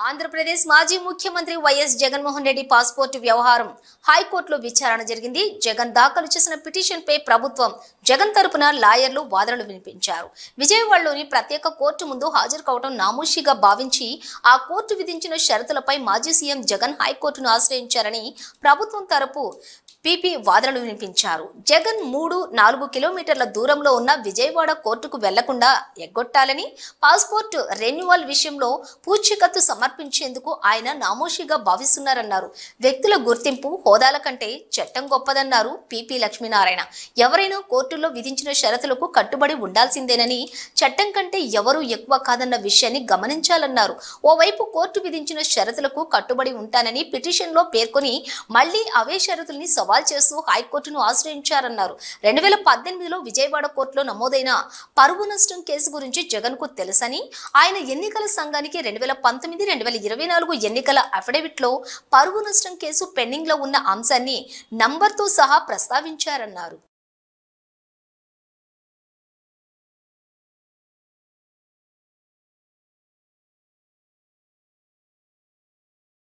ఆంధ్రప్రదేశ్ మాజీ ముఖ్యమంత్రి YS Jaganmohan Reddy passport వ్యవహారం హైకోర్టులో విచారణ జరిగింది. జగన్ దాఖలు చేసిన పిటిషన్ పై ప్రభుత్వం, జగన్ తరపున లాయర్లు వాదనలు వినిపించారు. విజయవాడలోని ప్రత్యేక కోర్టు ముందు హాజరు కావడం నామూషిగా భావించి ఆ కోర్టు విధించిన షరతులపై మాజీ సీఎం జగన్ హైకోర్టును ఆశ్రయించారని ప్రభుత్వం తరపు పీపీ వాదనలు వినిపించారు. జగన్ 3-4 కిలోమీటర్ల దూరంలో ఉన్న విజయవాడ కోర్టుకు వెళ్లకుండా ఎగ్గొట్టాలని, పాస్పోర్ట్ రెన్యువల్ విషయంలో పూచీకత్తు సమర్పించేందుకు ఆయన నామోషిగా భావిస్తున్నారన్నారు. వ్యక్తుల గుర్తింపు, హోదాల కంటే చట్టం గొప్పదన్నారు పీపీ లక్ష్మీనారాయణ. ఎవరైనా కోర్టుల్లో విధించిన షరతులకు కట్టుబడి ఉండాల్సిందేనని, చట్టం కంటే ఎవరూ ఎక్కువ కాదన్న విషయాన్ని గమనించాలన్నారు. ఓవైపు కోర్టు విధించిన షరతులకు కట్టుబడి ఉంటానని పిటిషన్లో పేర్కొని మళ్లీ అవే షరతుల్ని సవాల్ చేస్తూ హైకోర్టును ఆశ్రయించారన్నారు. 2018లో విజయవాడ కోర్టులో నమోదైన పరువు నష్టం కేసు గురించి జగన్ కు తెలుసని, ఆయన ఎన్నికల సంఘానికి 2019-2024 ఎన్నికల అఫిడవిట్ లో పరువు నష్టం కేసు పెండింగ్ లో ఉన్న అంశాన్ని నంబర్తో సహా ప్రస్తావించారన్నారు.